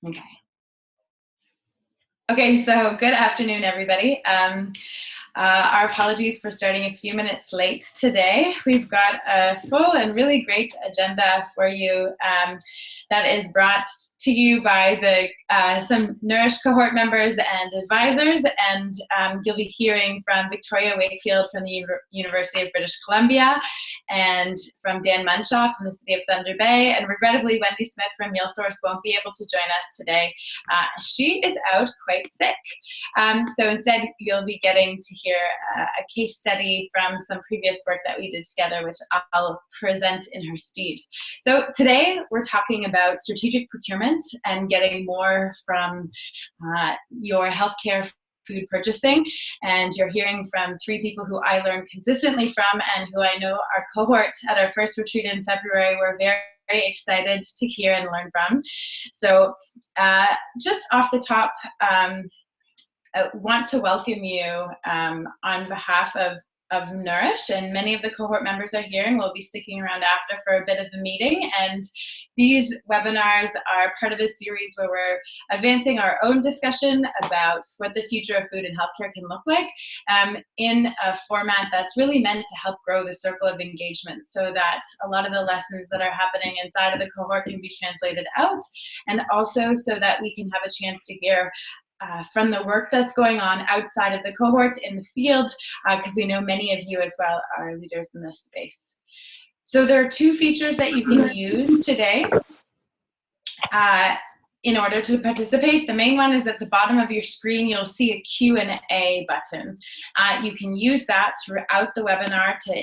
Okay. Okay, so good afternoon, everybody. Our apologies for starting a few minutes late today. We've got a full and really great agenda for you that is brought to you by some Nourish cohort members and advisors, and you'll be hearing from Victoria Wakefield from the University of British Columbia, and from Dan Munshaw from the City of Thunder Bay, and regrettably Wendy Smith from MealSource won't be able to join us today. She is out quite sick, so instead you'll be getting to hear a case study from some previous work that we did together, which I'll present in her stead. So today we're talking about strategic procurement and getting more from your healthcare food purchasing, and you're hearing from three people who I learn consistently from and who I know our cohort at our first retreat in February were very excited to hear and learn from. So just off the top, I want to welcome you on behalf of Nourish, and many of the cohort members are here and will be sticking around after for a bit of the meeting. And these webinars are part of a series where we're advancing our own discussion about what the future of food and healthcare can look like in a format that's really meant to help grow the circle of engagement, so that a lot of the lessons that are happening inside of the cohort can be translated out, and also so that we can have a chance to hear from the work that's going on outside of the cohort in the field, because we know many of you as well are leaders in this space. So there are two features that you can use today in order to participate. The main one is at the bottom of your screen. You'll see a Q&A button. You can use that throughout the webinar to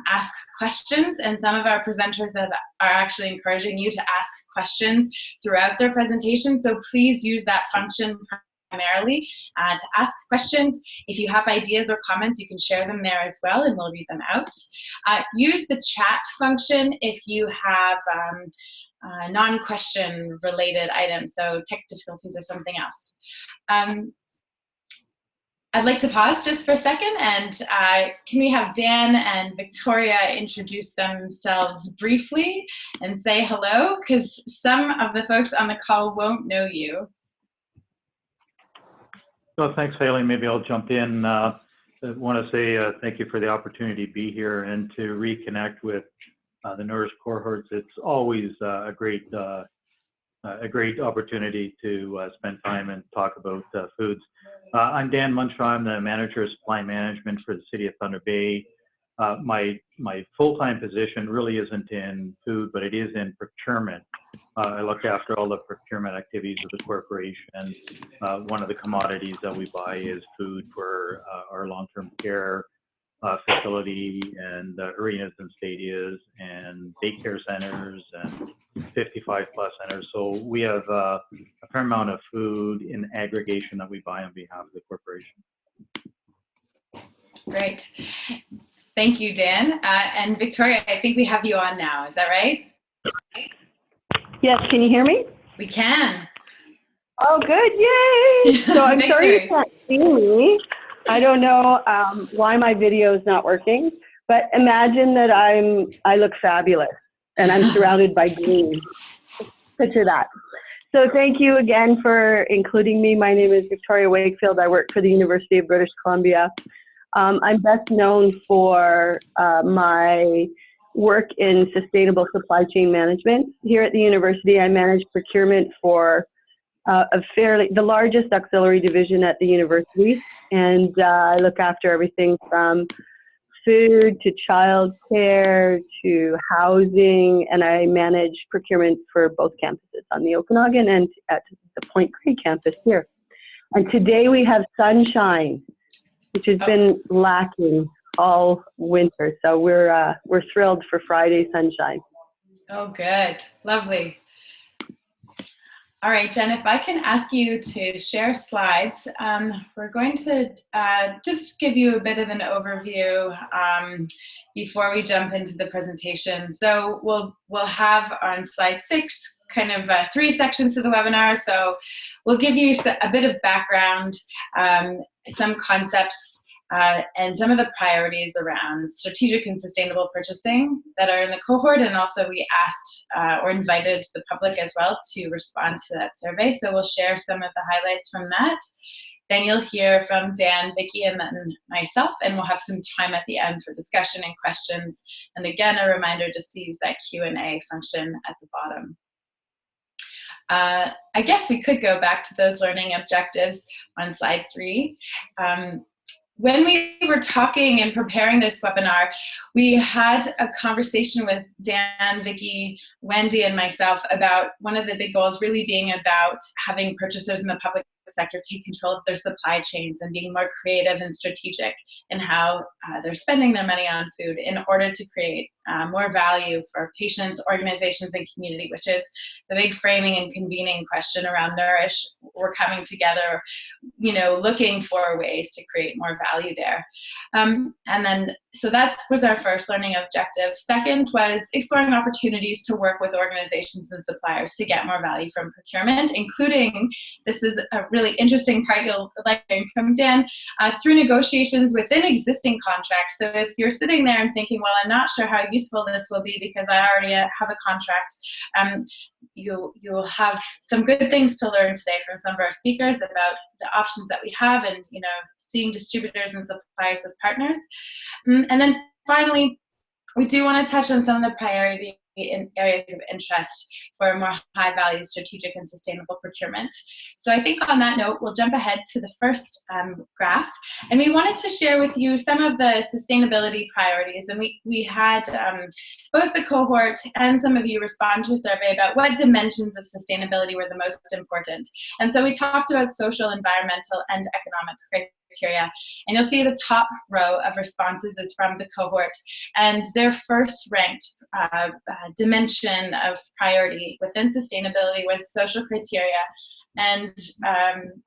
ask questions, and some of our presenters are actually encouraging you to ask questions throughout their presentation, so please use that function primarily to ask questions. If you have ideas or comments, you can share them there as well, and we'll read them out. Use the chat function if you have non-question related items, so tech difficulties or something else. I'd like to pause just for a second, and can we have Dan and Victoria introduce themselves briefly and say hello, because some of the folks on the call won't know you. Well, thanks, Haley. Maybe I'll jump in. I want to say thank you for the opportunity to be here and to reconnect with the Nourish cohorts. It's always a great opportunity to spend time and talk about foods. I'm Dan Munshaw. I'm the manager of supply management for the City of Thunder Bay. My full-time position really isn't in food, but it is in procurement. I look after all the procurement activities of the corporation. One of the commodities that we buy is food for our long-term care facility and arenas and stadiums and daycare centers and 55+ centers. So we have a fair amount of food in aggregation that we buy on behalf of the corporation. Great. Thank you, Dan. And Victoria, I think we have you on now. Is that right? Yes, can you hear me? We can. Oh, good, yay! So I'm sorry you can't see me. I don't know why my video is not working, but imagine that I look fabulous and I'm surrounded by green. Picture that. So thank you again for including me. My name is Victoria Wakefield. I work for the University of British Columbia. I'm best known for my work in sustainable supply chain management. Here at the university, I manage procurement for the largest auxiliary division at the university, and I look after everything from food to childcare to housing, and I manage procurement for both campuses on the Okanagan and at the Point Grey campus here. And today we have sunshine, which has been lacking all winter, so we're thrilled for Friday sunshine. Oh, good, lovely. All right, Jen, if I can ask you to share slides, we're going to just give you a bit of an overview before we jump into the presentation. So we'll have on slide 6 kind of 3 sections to the webinar. So we'll give you a bit of background, some concepts, and some of the priorities around strategic and sustainable purchasing that are in the cohort. And also we asked or invited the public as well to respond to that survey. So we'll share some of the highlights from that. Then you'll hear from Dan, Vicki, and then myself, and we'll have some time at the end for discussion and questions. And again, a reminder just to use that Q&A function at the bottom. I guess we could go back to those learning objectives on slide 3. When we were talking and preparing this webinar, we had a conversation with Dan, Vicki, Wendy, and myself about one of the big goals really being about having purchasers in the public sector take control of their supply chains and being more creative and strategic in how they're spending their money on food in order to create more value for patients, organizations, and community, which is the big framing and convening question around Nourish. We're coming together, you know, looking for ways to create more value there. And then, so that was our first learning objective. Second was exploring opportunities to work with organizations and suppliers to get more value from procurement, including, this is a really interesting part you'll like hearing from Dan, through negotiations within existing contracts. So if you're sitting there and thinking, well, I'm not sure how useful this will be because I already have a contract, you'll have some good things to learn today from some of our speakers about the options that we have and, you know, seeing distributors and suppliers as partners. And then finally, we do want to touch on some of the priority in areas of interest for more high-value strategic and sustainable procurement. So I think on that note, we'll jump ahead to the first graph. And we wanted to share with you some of the sustainability priorities. And we had both the cohort and some of you respond to a survey about what dimensions of sustainability were the most important. And so we talked about social, environmental, and economic criteria. And you'll see the top row of responses is from the cohort, and their first ranked dimension of priority within sustainability was social criteria. And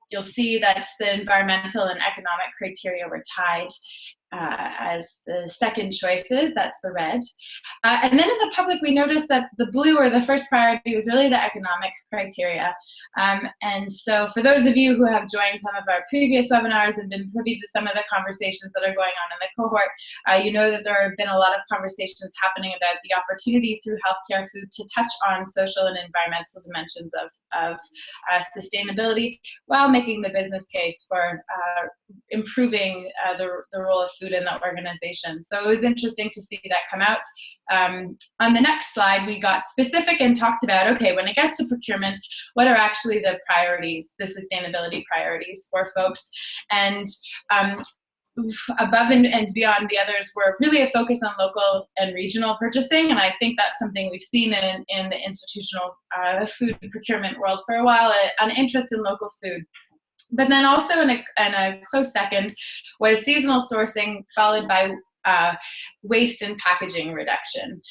you'll see that the environmental and economic criteria were tied as the second choices. That's the red. And then in the public, we noticed that the blue, or the first priority, was really the economic criteria. And so for those of you who have joined some of our previous webinars and been privy to some of the conversations that are going on in the cohort, you know that there have been a lot of conversations happening about the opportunity through healthcare food to touch on social and environmental dimensions of sustainability while making the business case for improving the role of food in the organization. So it was interesting to see that come out. On the next slide, we got specific and talked about, okay, when it gets to procurement, what are actually the priorities, the sustainability priorities for folks? And above and beyond the others were really a focus on local and regional purchasing. And I think that's something we've seen in the institutional food procurement world for a while, an interest in local food. But then also in a close second was seasonal sourcing, followed by waste and packaging reduction.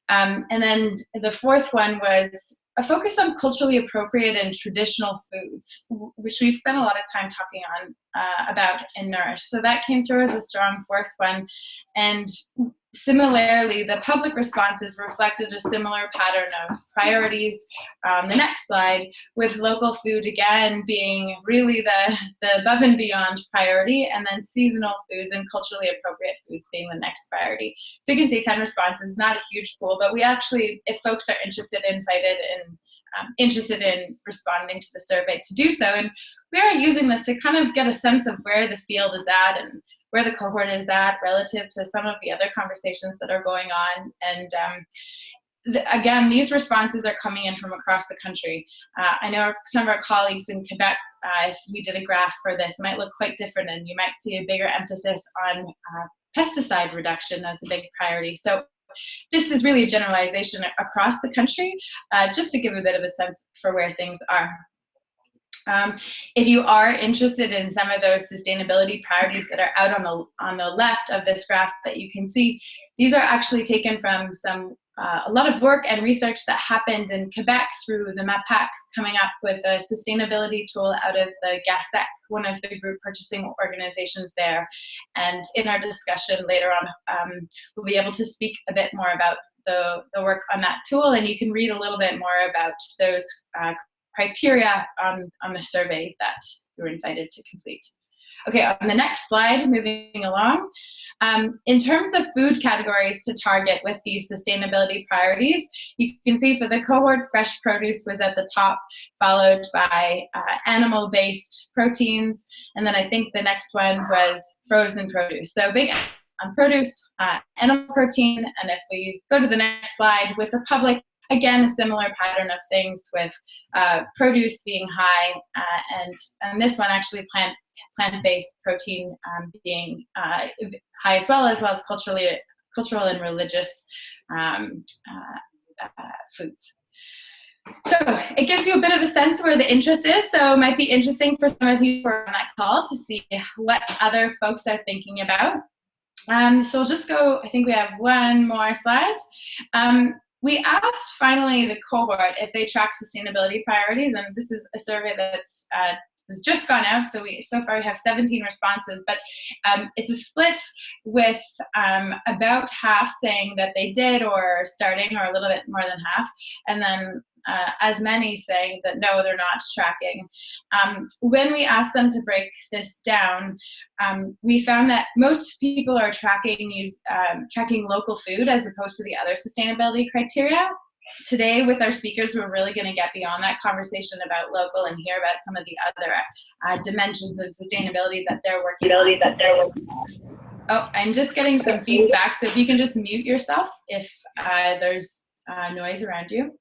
And then the fourth one was a focus on culturally appropriate and traditional foods, which we've spent a lot of time talking on about in Nourish. So that came through as a strong fourth one. And similarly, the public responses reflected a similar pattern of priorities. The next slide, with local food again being really the above and beyond priority, and then seasonal foods and culturally appropriate foods being the next priority. So you can see 10 responses, not a huge pool, but we actually, if folks are interested in responding to the survey, to do so. And we are using this to kind of get a sense of where the field is at and where the cohort is at relative to some of the other conversations that are going on. And again, these responses are coming in from across the country. I know some of our colleagues in Quebec, if we did a graph for this, might look quite different, and you might see a bigger emphasis on pesticide reduction as a big priority. So this is really a generalization across the country, just to give a bit of a sense for where things are. If you are interested in some of those sustainability priorities that are out on the left of this graph that you can see, these are actually taken from a lot of work and research that happened in Quebec through the MAPAC, coming up with a sustainability tool out of the GASEC, one of the group purchasing organizations there. And in our discussion later on, we'll be able to speak a bit more about the work on that tool, and you can read a little bit more about those criteria on the survey that you were invited to complete. Okay, on the next slide, moving along. In terms of food categories to target with these sustainability priorities, you can see for the cohort, fresh produce was at the top, followed by animal-based proteins, and then I think the next one was frozen produce. So big on produce, animal protein, and if we go to the next slide with the public, again, a similar pattern of things with produce being high, and this one actually plant-based protein being high as well as cultural and religious foods. So it gives you a bit of a sense where the interest is, so it might be interesting for some of you who are on that call to see what other folks are thinking about. So we'll just go, I think we have one more slide. We asked finally the cohort if they track sustainability priorities, and this is a survey that's has just gone out, so so far we have 17 responses, but it's a split with about half saying that they did or starting, or a little bit more than half, and then as many saying that no, they're not tracking. When we asked them to break this down, we found that most people are tracking local food as opposed to the other sustainability criteria. Today with our speakers, we're really going to get beyond that conversation about local and hear about some of the other dimensions of sustainability that they're working on. Oh, I'm just getting some feedback, so if you can just mute yourself if there's noise around you.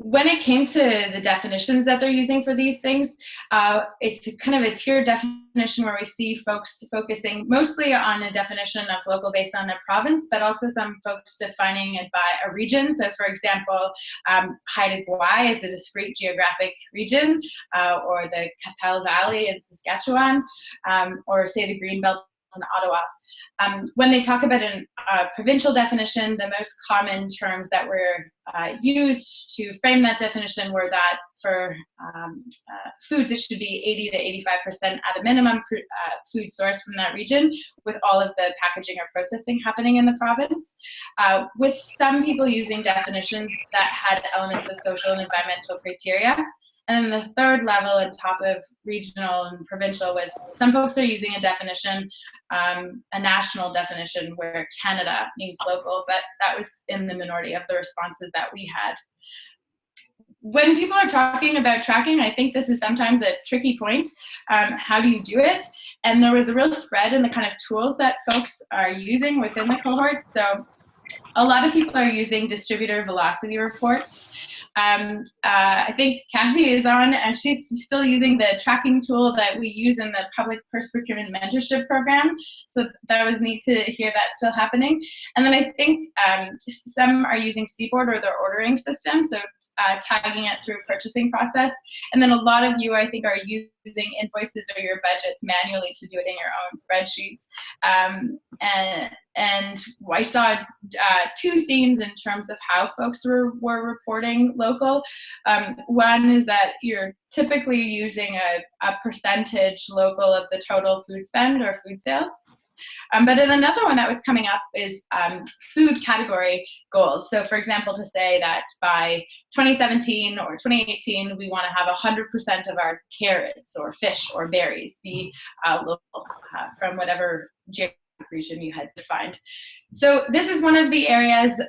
When it came to the definitions that they're using for these things, it's kind of a tiered definition where we see folks focusing mostly on a definition of local based on their province, but also some folks defining it by a region. So for example, Haida Gwaii is a discrete geographic region, or the Qu'Appelle Valley in Saskatchewan, or say the Greenbelt in Ottawa. When they talk about a provincial definition, the most common terms that were used to frame that definition were that for foods, it should be 80 to 85% at a minimum food sourced from that region, with all of the packaging or processing happening in the province, with some people using definitions that had elements of social and environmental criteria. And then the third level on top of regional and provincial was some folks are using a definition, a national definition where Canada means local, but that was in the minority of the responses that we had. When people are talking about tracking, I think this is sometimes a tricky point. How do you do it? And there was a real spread in the kind of tools that folks are using within the cohort. So a lot of people are using distributor velocity reports. I think Kathy is on, and she's still using the tracking tool that we use in the public purse procurement mentorship program. So that was neat to hear that still happening. And then I think some are using Seaboard or their ordering system, so tagging it through a purchasing process. And then a lot of you, I think, are using invoices or your budgets manually to do it in your own spreadsheets. And I saw two themes in terms of how folks were reporting local. One is that you're typically using a percentage local of the total food spend or food sales. But then another one that was coming up is food category goals. So for example, to say that by 2017 or 2018, we want to have 100% of our carrots or fish or berries be local from whatever geographic region you had defined. So this is one of the areas,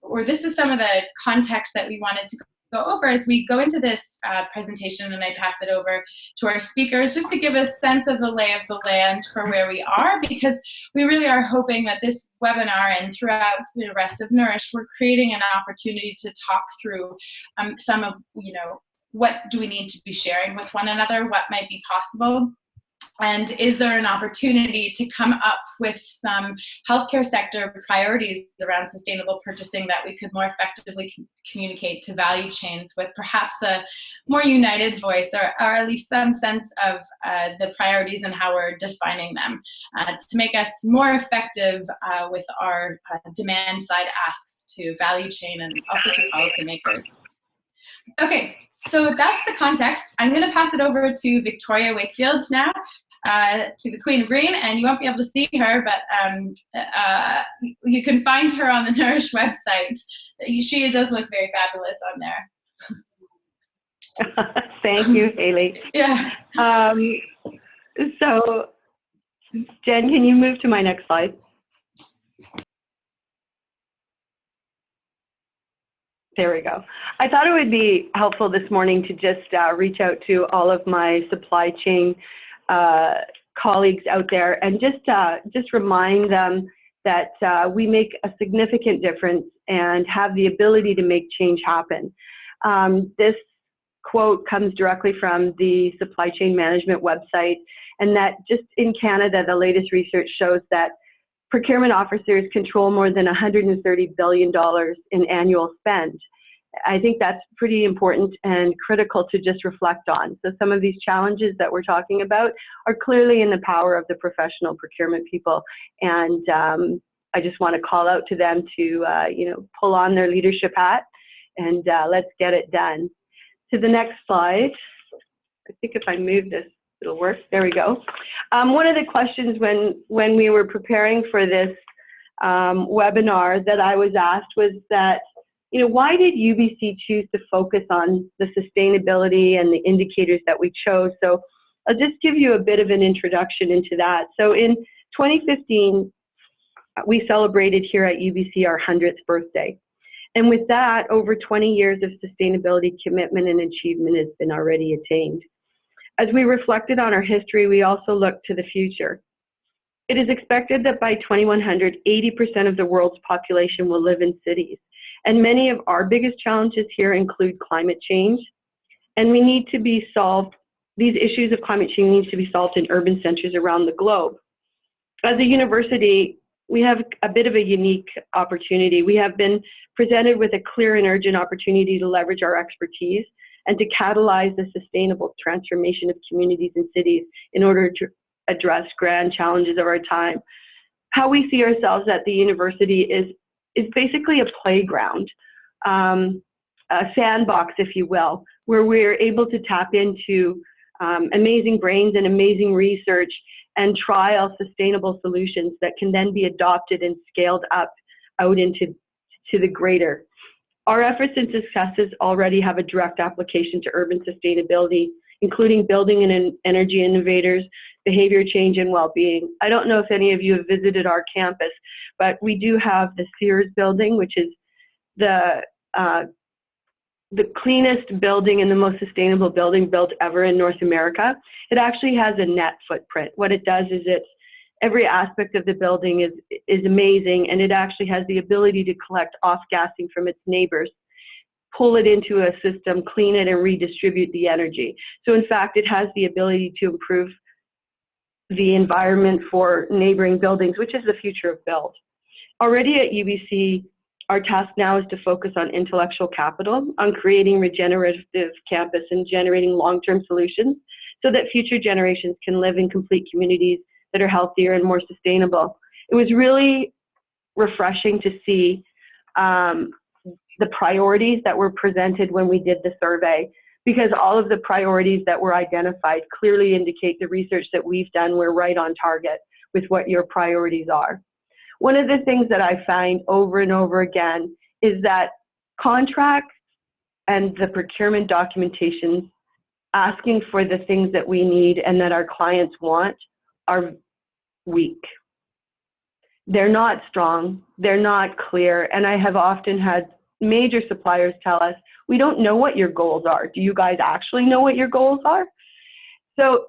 or this is some of the context that we wanted to go over as we go into this presentation, and I pass it over to our speakers just to give a sense of the lay of the land for where we are, because we really are hoping that this webinar and throughout the rest of Nourish, we're creating an opportunity to talk through some of, what do we need to be sharing with one another, what might be possible. And is there an opportunity to come up with some healthcare sector priorities around sustainable purchasing that we could more effectively communicate to value chains with perhaps a more united voice, or at least some sense of the priorities and how we're defining them to make us more effective with our demand side asks to value chain and also to policymakers. Okay, so that's the context. I'm going to pass it over to Victoria Wakefield now. To the Queen of Green, and you won't be able to see her, but you can find her on the Nourish website. She does look very fabulous on there. Thank you, Haley. Yeah. So, Jen, can you move to my next slide? There we go. I thought it would be helpful this morning to just reach out to all of my supply chain colleagues out there and just remind them that we make a significant difference and have the ability to make change happen. This quote comes directly from the supply chain management website, and that just in Canada, the latest research shows that procurement officers control more than $130 billion in annual spend. I think that's pretty important and critical to just reflect on. So some of these challenges that we're talking about are clearly in the power of the professional procurement people. And I just want to call out to them to, pull on their leadership hat and let's get it done. To the next slide. I think if I move this, it'll work. There we go. One of the questions when we were preparing for this webinar that I was asked was that, why did UBC choose to focus on the sustainability and the indicators that we chose? So I'll just give you a bit of an introduction into that. So in 2015, we celebrated here at UBC our 100th birthday. And with that, over 20 years of sustainability commitment and achievement has been already attained. As we reflected on our history, we also looked to the future. It is expected that by 2100, 80% of the world's population will live in cities. And many of our biggest challenges here include climate change. And we need to be solved, these issues of climate change need to be solved in urban centers around the globe. As a university, we have a bit of a unique opportunity. We have been presented with a clear and urgent opportunity to leverage our expertise and to catalyze the sustainable transformation of communities and cities in order to address grand challenges of our time. How we see ourselves at the university is basically a playground, a sandbox, if you will, where we're able to tap into amazing brains and amazing research and trial sustainable solutions that can then be adopted and scaled up out into the greater. Our efforts and successes already have a direct application to urban sustainability, including building and energy innovators, behavior change, and well-being. I don't know if any of you have visited our campus, but we do have the Sears building, which is the cleanest building and the most sustainable building built ever in North America. It actually has a net footprint. What it does is every aspect of the building is amazing, and it actually has the ability to collect off-gassing from its neighbors, pull it into a system, clean it, and redistribute the energy. So in fact, it has the ability to improve the environment for neighboring buildings, which is the future of build. Already at UBC, our task now is to focus on intellectual capital, on creating regenerative campus and generating long-term solutions so that future generations can live in complete communities that are healthier and more sustainable. It was really refreshing to see the priorities that were presented when we did the survey, because all of the priorities that were identified clearly indicate the research that we've done, we're right on target with what your priorities are. One of the things that I find over and over again is that contracts and the procurement documentation asking for the things that we need and that our clients want are weak. They're not strong, they're not clear, and I have often had major suppliers tell us, we don't know what your goals are. Do you guys actually know what your goals are? So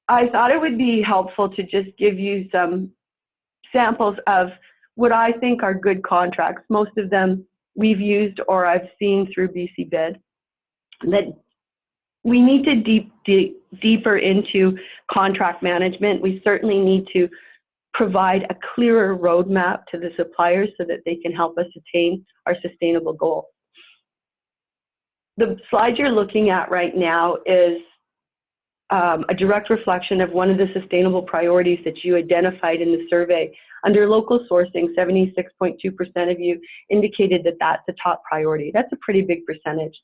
I thought it would be helpful to just give you some samples of what I think are good contracts. Most of them we've used or I've seen through BC Bid. That we need to deeper into contract management. We certainly need to provide a clearer roadmap to the suppliers so that they can help us attain our sustainable goals. The slide you're looking at right now is a direct reflection of one of the sustainable priorities that you identified in the survey. Under local sourcing, 76.2% of you indicated that that's a top priority. That's a pretty big percentage.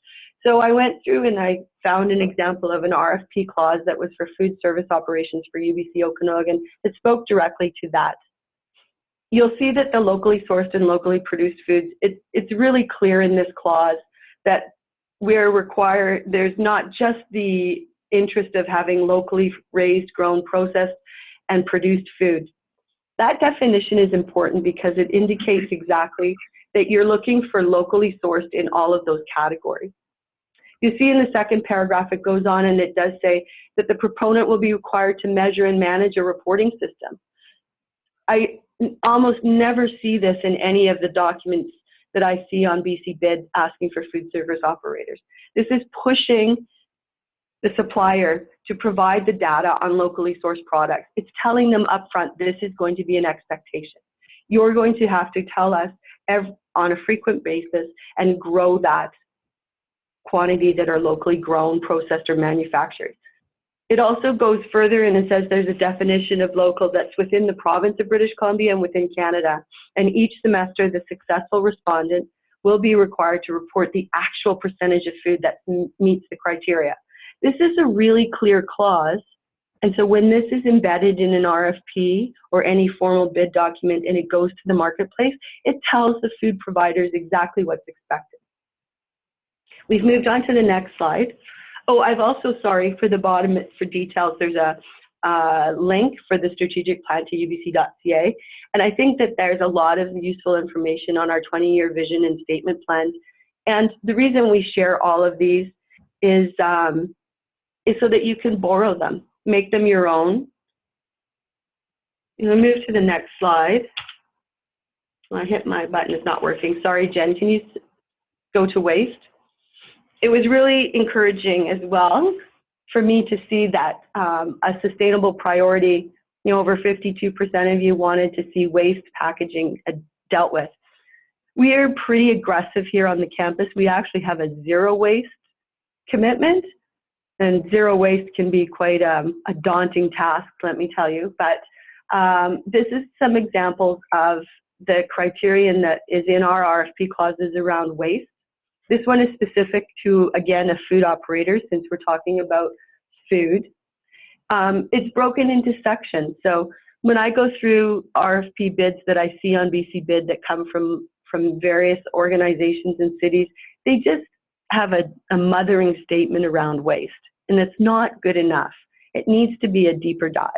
So I went through and I found an example of an RFP clause that was for food service operations for UBC Okanagan that spoke directly to that. You'll see that the locally sourced and locally produced foods, it's really clear in this clause that we're required, there's not just the interest of having locally raised, grown, processed, and produced food. That definition is important because it indicates exactly that you're looking for locally sourced in all of those categories. You see in the second paragraph, it goes on and it does say that the proponent will be required to measure and manage a reporting system. I almost never see this in any of the documents that I see on BC Bid asking for food service operators. This is pushing the supplier to provide the data on locally sourced products. It's telling them upfront, this is going to be an expectation. You're going to have to tell us on a frequent basis and grow that quantity that are locally grown, processed, or manufactured. It also goes further and it says there's a definition of local that's within the province of British Columbia and within Canada. And each semester, the successful respondent will be required to report the actual percentage of food that meets the criteria. This is a really clear clause. And so when this is embedded in an RFP or any formal bid document and it goes to the marketplace, it tells the food providers exactly what's expected. We've moved on to the next slide. Oh, I've also, sorry, for the bottom, for details, there's a link for the strategic plan to ubc.ca. And I think that there's a lot of useful information on our 20-year vision and statement plans. And the reason we share all of these is so that you can borrow them, make them your own. I'm going to move to the next slide. I hit my button, it's not working. Sorry, Jen, can you go to waste? It was really encouraging as well for me to see that a sustainable priority, over 52% of you wanted to see waste packaging dealt with. We are pretty aggressive here on the campus. We actually have a zero waste commitment, and zero waste can be quite a daunting task, let me tell you. But this is some examples of the criterion that is in our RFP clauses around waste. This one is specific to, again, a food operator, since we're talking about food. It's broken into sections. So when I go through RFP bids that I see on BC Bid that come from various organizations and cities, they just have a mothering statement around waste, and it's not good enough. It needs to be a deeper dive.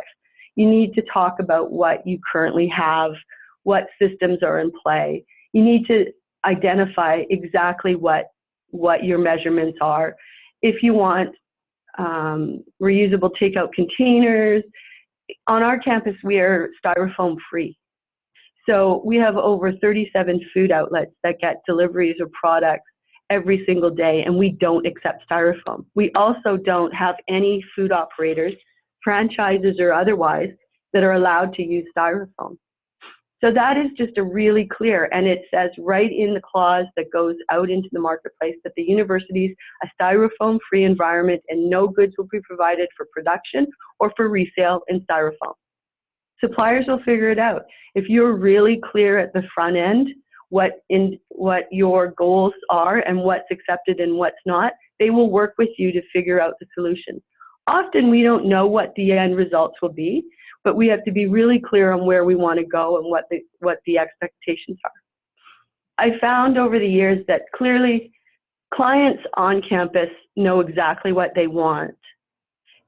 You need to talk about what you currently have, what systems are in play. You need to identify exactly what your measurements are. If you want reusable takeout containers, on our campus we are styrofoam free. So we have over 37 food outlets that get deliveries of products every single day, and we don't accept styrofoam. We also don't have any food operators, franchises or otherwise, that are allowed to use styrofoam. So that is just a really clear, and it says right in the clause that goes out into the marketplace that the university's a styrofoam-free environment and no goods will be provided for production or for resale in styrofoam. Suppliers will figure it out. If you're really clear at the front end what your goals are and what's accepted and what's not, they will work with you to figure out the solution. Often we don't know what the end results will be, but we have to be really clear on where we want to go and what the expectations are. I found over the years that clearly clients on campus know exactly what they want.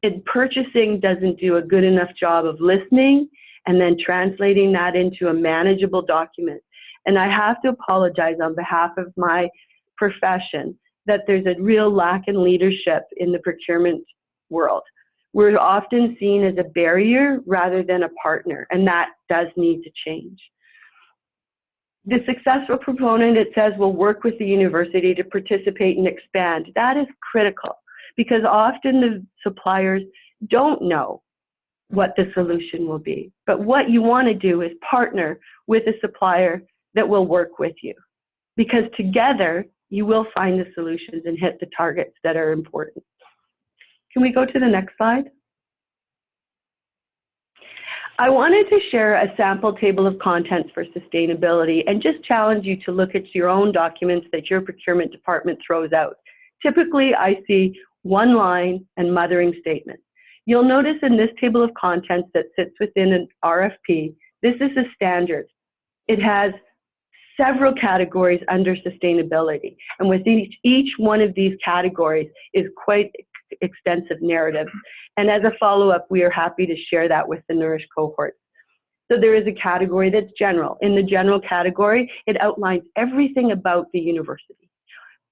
And purchasing doesn't do a good enough job of listening and then translating that into a manageable document. And I have to apologize on behalf of my profession that there's a real lack in leadership in the procurement world. We're often seen as a barrier rather than a partner, and that does need to change. The successful proponent, it says, will work with the university to participate and expand. That is critical because often the suppliers don't know what the solution will be. But what you want to do is partner with a supplier that will work with you, because together you will find the solutions and hit the targets that are important. Can we go to the next slide? I wanted to share a sample table of contents for sustainability and just challenge you to look at your own documents that your procurement department throws out. Typically, I see one line and mothering statement. You'll notice in this table of contents that sits within an RFP, this is a standard. It has several categories under sustainability, and within each one of these categories is quite extensive narratives. And as a follow-up, we are happy to share that with the Nourish cohort. So there is a category that's general. In the general category, it outlines everything about the university.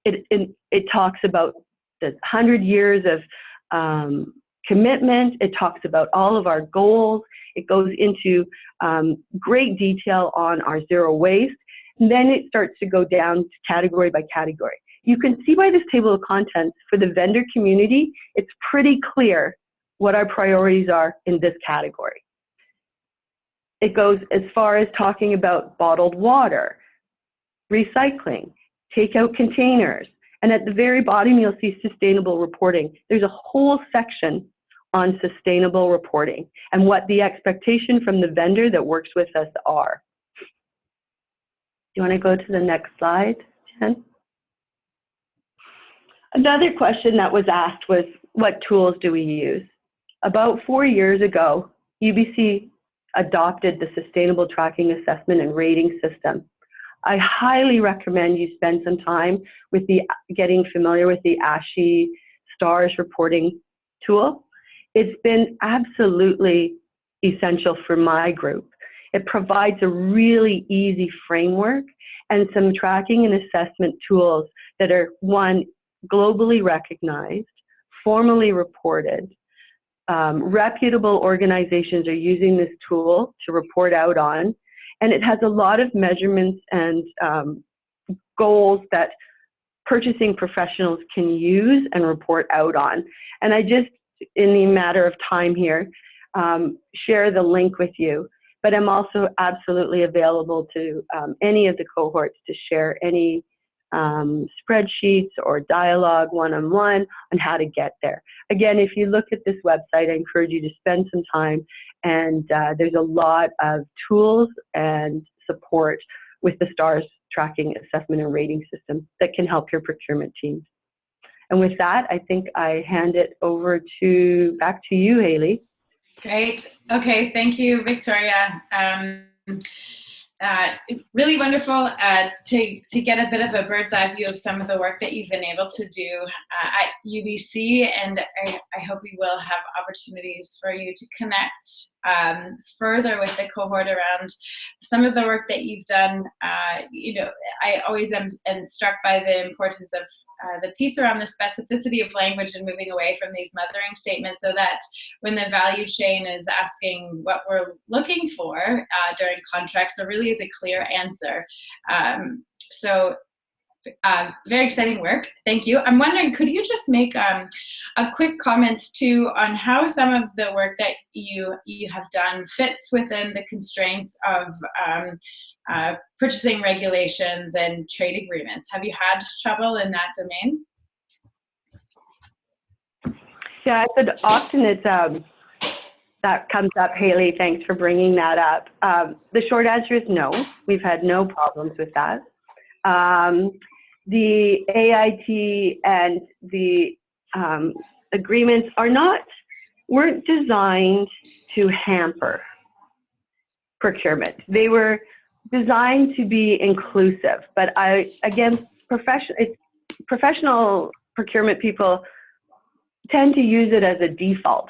It talks about the 100 years of commitment. It talks about all of our goals. It goes into great detail on our zero waste. And then it starts to go down to category by category. You can see by this table of contents, for the vendor community, it's pretty clear what our priorities are in this category. It goes as far as talking about bottled water, recycling, takeout containers, and at the very bottom you'll see sustainable reporting. There's a whole section on sustainable reporting and what the expectation from the vendor that works with us are. Do you want to go to the next slide, Jen? Another question that was asked was, what tools do we use? About 4 years ago, UBC adopted the Sustainable Tracking Assessment and Rating System. I highly recommend you spend some time with getting familiar with the ASHI STARS reporting tool. It's been absolutely essential for my group. It provides a really easy framework and some tracking and assessment tools that are, one, globally recognized, formally reported. Reputable organizations are using this tool to report out on, and it has a lot of measurements and goals that purchasing professionals can use and report out on. And I just, in the matter of time here, share the link with you, but I'm also absolutely available to any of the cohorts to share any spreadsheets or dialogue one-on-one on how to get there. Again, if you look at this website, I encourage you to spend some time, and there's a lot of tools and support with the STARS tracking assessment and rating system that can help your procurement teams. And with that, I think I hand it over back to you, Haley. Great. Okay, thank you, Victoria. Really wonderful to get a bit of a bird's eye view of some of the work that you've been able to do at UBC, and I hope we will have opportunities for you to connect further with the cohort around some of the work that you've done. You know, I always am struck by the importance of the piece around the specificity of language and moving away from these mothering statements, so that when the value chain is asking what we're looking for during contracts, there really is a clear answer. Very exciting work. Thank you. I'm wondering, could you just make a quick comment too on how some of the work that you have done fits within the constraints of purchasing regulations and trade agreements? Have you had trouble in that domain? Yeah, I said often it's that comes up, Haley. Thanks for bringing that up. The short answer is no. We've had no problems with that. The AIT and the agreements weren't designed to hamper procurement. They were designed to be inclusive. But again, professional procurement people tend to use it as a default.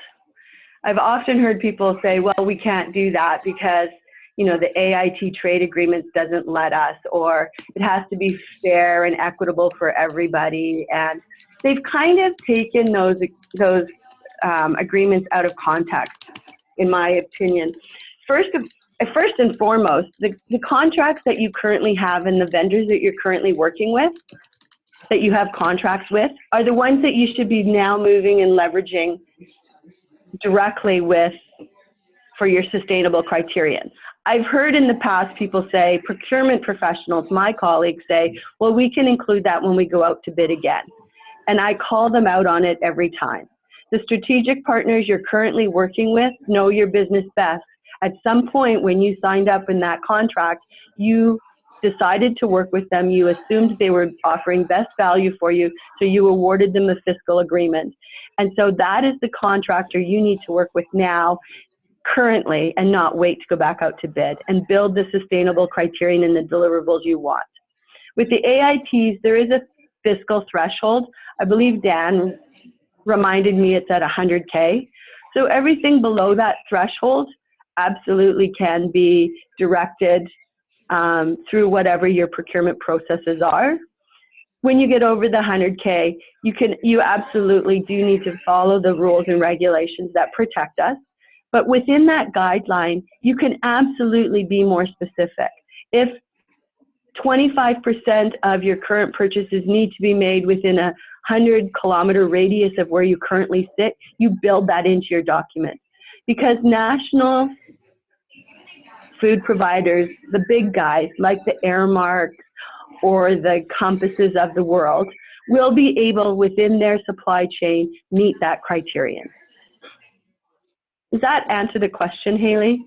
I've often heard people say, well, we can't do that because, you know, the AIT trade agreement doesn't let us, or it has to be fair and equitable for everybody. And they've kind of taken those agreements out of context, in my opinion. First and foremost, the contracts that you currently have and the vendors that you're currently working with, that you have contracts with, are the ones that you should be now moving and leveraging directly with for your sustainable criterion. I've heard in the past people say, procurement professionals, my colleagues say, well, we can include that when we go out to bid again. And I call them out on it every time. The strategic partners you're currently working with know your business best. At some point when you signed up in that contract, you decided to work with them, you assumed they were offering best value for you, so you awarded them a fiscal agreement. And so that is the contractor you need to work with now, currently, and not wait to go back out to bid and build the sustainable criterion and the deliverables you want. With the AITs, there is a fiscal threshold. I believe Dan reminded me it's at 100K. So everything below that threshold absolutely can be directed through whatever your procurement processes are. When you get over the 100K, you absolutely do need to follow the rules and regulations that protect us. But within that guideline, you can absolutely be more specific. If 25% of your current purchases need to be made within a 100-kilometer radius of where you currently sit, you build that into your document. Because national food providers, the big guys like the Airmarks or the Compasses of the world, will be able within their supply chain meet that criterion. Does that answer the question, Haley?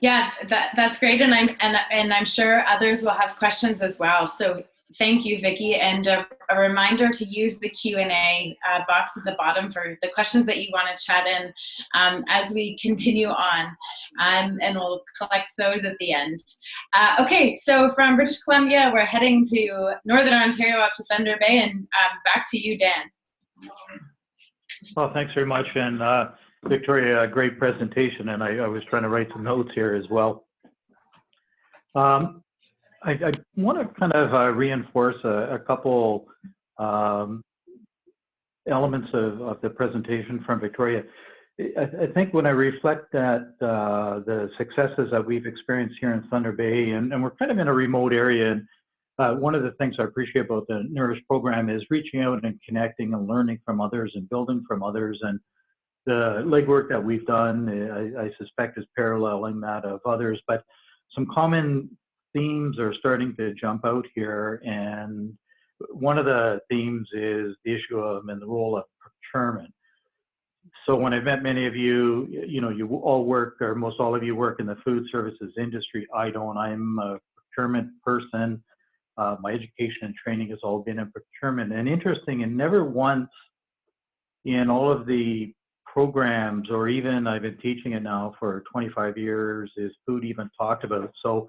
Yeah, that's great, and I'm sure others will have questions as well. So thank you, Vicki, and a reminder to use the Q&A box at the bottom for the questions that you want to chat in as we continue on, and we'll collect those at the end. Okay, so from British Columbia, we're heading to Northern Ontario up to Thunder Bay, and back to you, Dan. Well, thanks very much, and Victoria, a great presentation, and I was trying to write some notes here as well. I want to kind of reinforce a couple elements of the presentation from Victoria. I think when I reflect that the successes that we've experienced here in Thunder Bay, and we're kind of in a remote area, and one of the things I appreciate about the Nourish program is reaching out and connecting and learning from others and building from others. And the legwork that we've done, I suspect, is paralleling that of others, but some common themes are starting to jump out here. And one of the themes is the issue of and the role of procurement. So when I've met many of you, you all work, or most all of you work in the food services industry. I don't. I'm a procurement person. My education and training has all been in procurement. And interesting, and never once in all of the programs, or even I've been teaching it now for 25 years, is food even talked about. So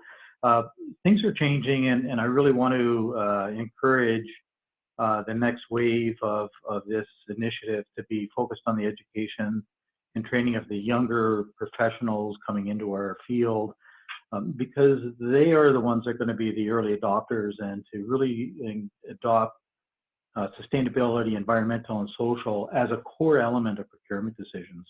things are changing, and I really want to encourage the next wave of this initiative to be focused on the education and training of the younger professionals coming into our field, because they are the ones that are going to be the early adopters and to really adopt sustainability, environmental and social as a core element of procurement decisions.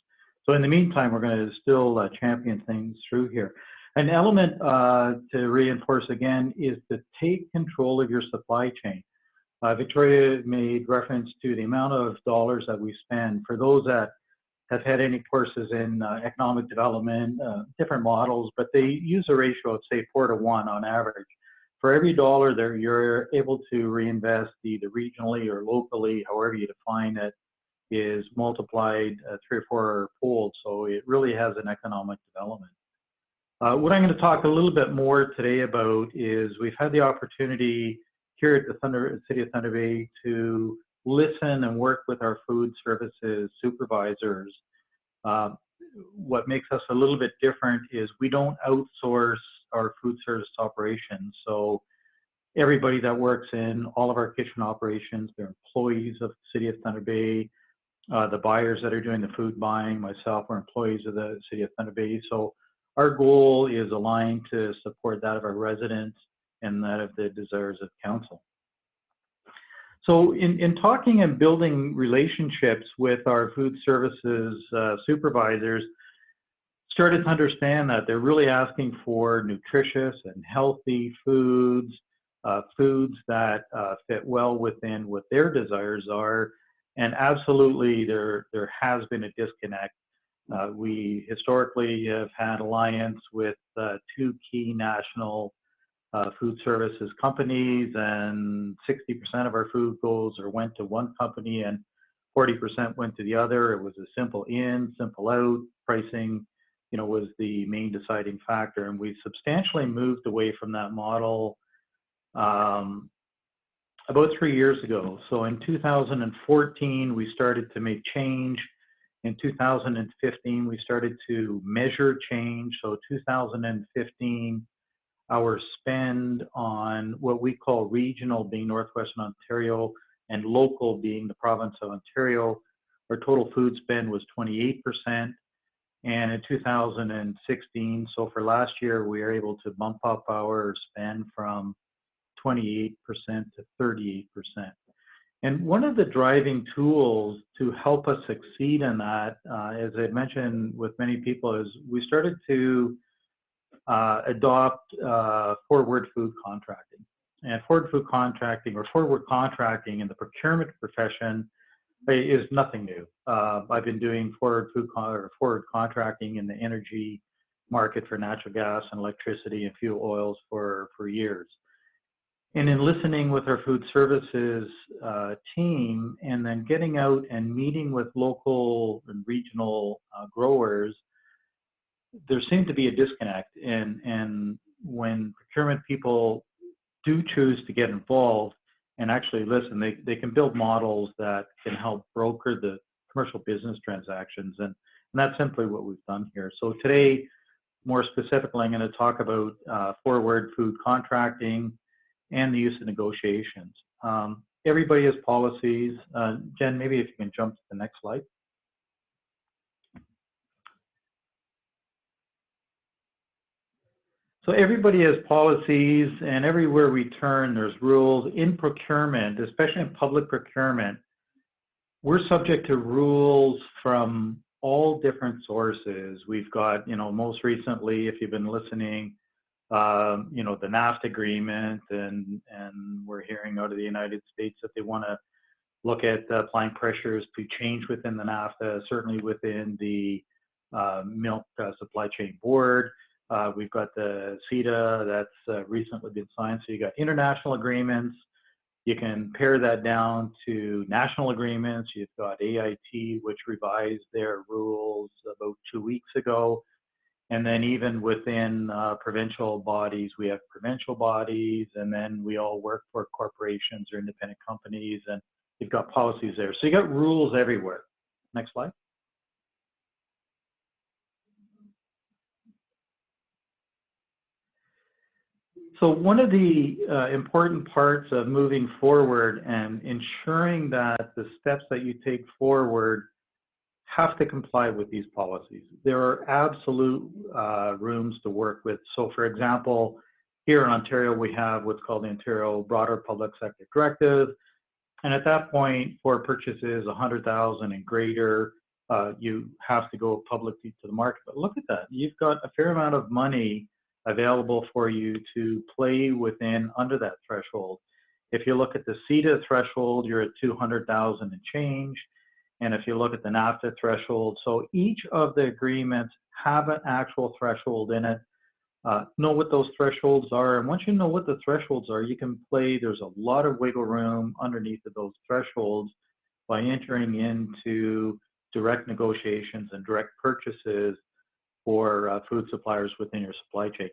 So in the meantime, we're going to still champion things through here. An element to reinforce again is to take control of your supply chain. Victoria made reference to the amount of dollars that we spend. For those that have had any courses in economic development, different models, but they use a ratio of say 4 to 1 on average. For every dollar there, you're able to reinvest either regionally or locally, however you define it, is multiplied 3 or 4 fold. So it really has an economic development. What I'm going to talk a little bit more today about is we've had the opportunity here at the City of Thunder Bay to listen and work with our food services supervisors. What makes us a little bit different is we don't outsource our food service operations. So everybody that works in all of our kitchen operations, they're employees of the City of Thunder Bay. The buyers that are doing the food buying, myself, are employees of the City of Thunder Bay. So our goal is aligned to support that of our residents and that of the desires of council. So in talking and building relationships with our food services supervisors, started to understand that they're really asking for nutritious and healthy foods, foods that fit well within what their desires are. And absolutely, there has been a disconnect. We historically have had alliance with 2 key national food services companies, and 60% of our food goes or went to one company and 40% went to the other. It was a simple in, simple out. Pricing, was the main deciding factor, and we substantially moved away from that model about 3 years ago. So in 2014, we started to make change. In 2015, we started to measure change. So 2015, our spend on what we call regional, being Northwestern Ontario, and local, being the province of Ontario, our total food spend was 28%. And in 2016, so for last year, we were able to bump up our spend from 28% to 38%. And one of the driving tools to help us succeed in that, as I mentioned with many people, is we started to adopt forward food contracting. And forward food contracting, or forward contracting in the procurement profession, is nothing new. I've been doing forward contracting in the energy market for natural gas and electricity and fuel oils for years. And in listening with our food services team, and then getting out and meeting with local and regional growers, there seemed to be a disconnect. And when procurement people do choose to get involved and actually listen, they can build models that can help broker the commercial business transactions. And that's simply what we've done here. So today, more specifically, I'm going to talk about forward food contracting and the use of negotiations. Everybody has policies. Jen, maybe if you can jump to the next slide. So everybody has policies, and everywhere we turn, there's rules. In procurement, especially in public procurement, we're subject to rules from all different sources. We've got, most recently, if you've been listening, the NAFTA agreement, and we're hearing out of the United States that they want to look at applying pressures to change within the NAFTA, certainly within the milk supply chain board. We've got the CETA that's recently been signed. So you got international agreements. You can pare that down to national agreements. You've got AIT, which revised their rules about 2 weeks ago. And then even within provincial bodies, we have provincial bodies, and then we all work for corporations or independent companies, and you've got policies there. So you got rules everywhere. Next slide. So one of the important parts of moving forward and ensuring that the steps that you take forward have to comply with these policies. There are absolute rooms to work with. So for example, here in Ontario, we have what's called the Ontario Broader Public Sector Directive. And at that point, for purchases 100,000 and greater, you have to go publicly to the market. But look at that. You've got a fair amount of money available for you to play within under that threshold. If you look at the CETA threshold, you're at 200,000 and change. And if you look at the NAFTA threshold, so each of the agreements have an actual threshold in it. Know what those thresholds are. And once you know what the thresholds are, you can play. There's a lot of wiggle room underneath of those thresholds by entering into direct negotiations and direct purchases for food suppliers within your supply chain.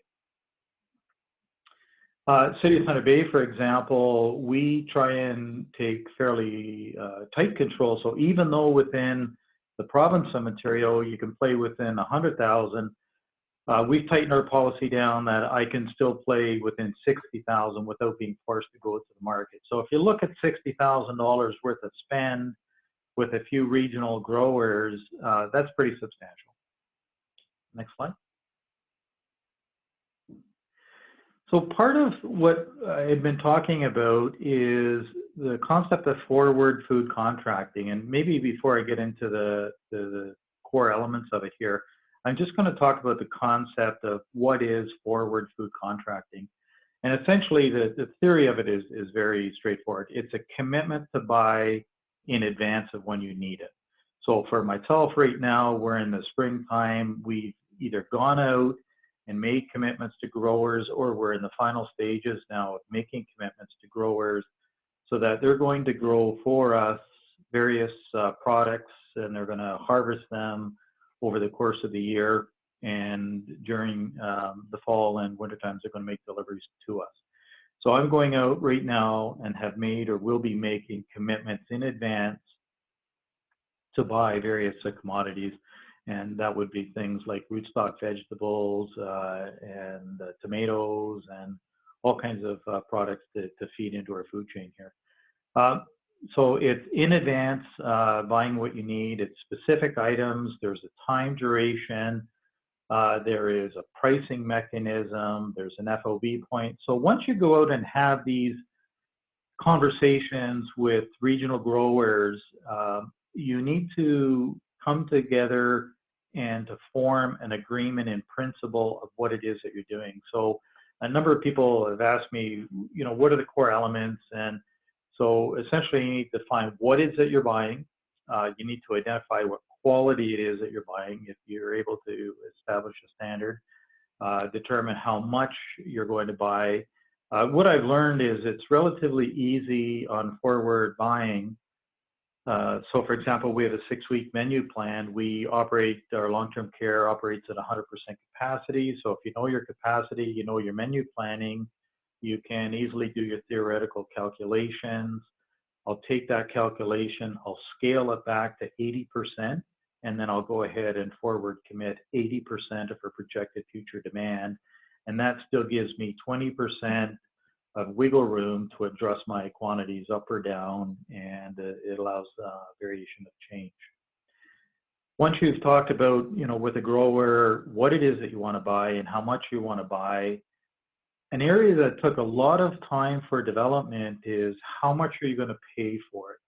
City of Thunder Bay, for example, we try and take fairly tight control. So even though within the province of Ontario, you can play within 100,000, we've tightened our policy down that I can still play within 60,000 without being forced to go to the market. So if you look at $60,000 worth of spend with a few regional growers, that's pretty substantial. Next slide. So part of what I've been talking about is the concept of forward food contracting. And maybe before I get into the core elements of it here, I'm just going to talk about the concept of what is forward food contracting. And essentially, the theory of it is very straightforward. It's a commitment to buy in advance of when you need it. So for myself right now, we're in the springtime. We've either gone out and made commitments to growers, or we're in the final stages now of making commitments to growers so that they're going to grow for us various products, and they're going to harvest them over the course of the year. And during the fall and winter times, they're going to make deliveries to us. So I'm going out right now and have made or will be making commitments in advance to buy various commodities. And that would be things like rootstock vegetables and tomatoes and all kinds of products to feed into our food chain here. So it's in advance, buying what you need. It's specific items. There's a time duration. There is a pricing mechanism. There's an FOB point. So once you go out and have these conversations with regional growers, you need to come together and to form an agreement in principle of what it is that you're doing. So a number of people have asked me, you know, what are the core elements? And so essentially you need to find what it is that you're buying. You need to identify what quality it is that you're buying if you're able to establish a standard. Determine how much you're going to buy. What I've learned is it's relatively easy on forward buying. So for example, we have a 6-week menu plan. We operate, our long-term care operates at 100% capacity. So if you know your capacity, you know your menu planning, you can easily do your theoretical calculations. I'll take that calculation, I'll scale it back to 80%, and then I'll go ahead and forward commit 80% of our projected future demand. And that still gives me 20% of wiggle room to adjust my quantities up or down, and it allows variation of change. Once you've talked about, you know, with a grower, what it is that you want to buy and how much you want to buy, an area that took a lot of time for development is how much are you going to pay for it?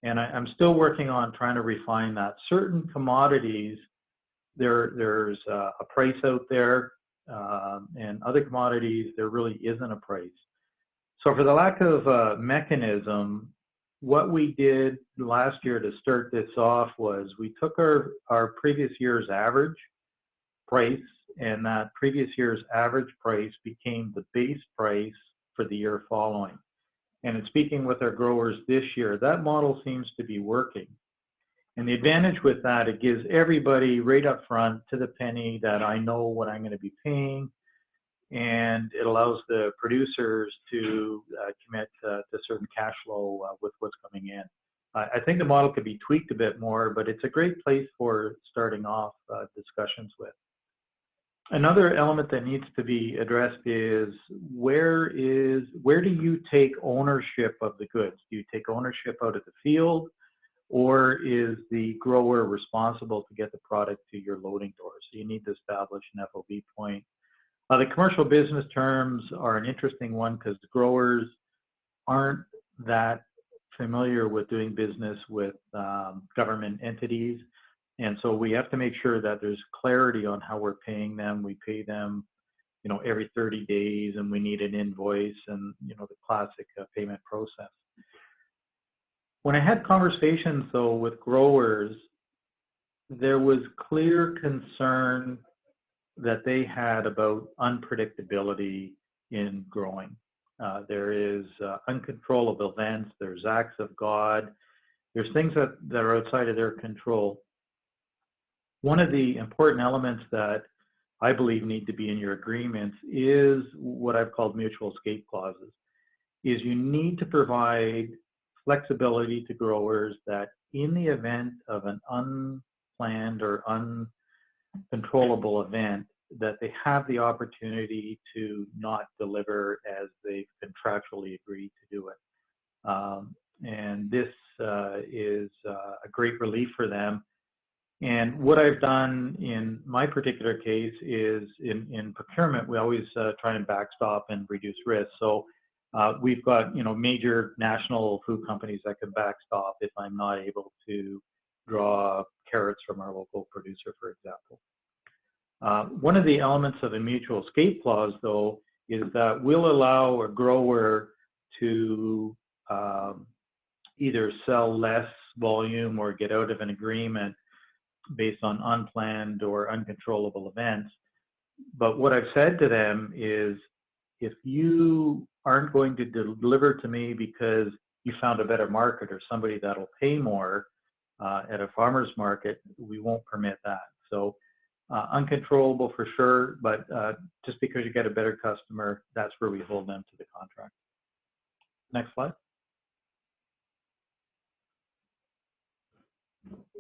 And I'm still working on trying to refine that. Certain commodities, there's a price out there, and other commodities, there really isn't a price. So for the lack of a mechanism, what we did last year to start this off was we took our previous year's average price, and that previous year's average price became the base price for the year following. And in speaking with our growers this year, that model seems to be working. And the advantage with that, it gives everybody right up front to the penny that I know what I'm going to be paying, and it allows the producers to commit to certain cash flow with what's coming in. I think the model could be tweaked a bit more, but it's a great place for starting off discussions with. Another element that needs to be addressed is where do you take ownership of the goods? Do you take ownership out of the field, or is the grower responsible to get the product to your loading door? So you need to establish an FOB point. The commercial business terms are an interesting one because the growers aren't that familiar with doing business with government entities. And so we have to make sure that there's clarity on how we're paying them. We pay them, you know, every 30 days, and we need an invoice and, you know, the classic payment process. When I had conversations, though, with growers, there was clear concern that they had about unpredictability in growing. There is uncontrollable events, there's acts of God, there's things that are outside of their control. One of the important elements that I believe need to be in your agreements is what I've called mutual escape clauses. Is you need to provide flexibility to growers that in the event of an unplanned or uncontrollable event, that they have the opportunity to not deliver as they've contractually agreed to do it. And this is a great relief for them. And what I've done in my particular case is in procurement, we always try and backstop and reduce risk. So we've got, you know, major national food companies that can backstop if I'm not able to draw carrots from our local producer, for example. One of the elements of a mutual escape clause, though, is that we'll allow a grower to either sell less volume or get out of an agreement based on unplanned or uncontrollable events. But what I've said to them is, if you aren't going to deliver to me because you found a better market or somebody that'll pay more at a farmer's market, we won't permit that. So uncontrollable for sure, but just because you get a better customer, that's where we hold them to the contract. Next slide.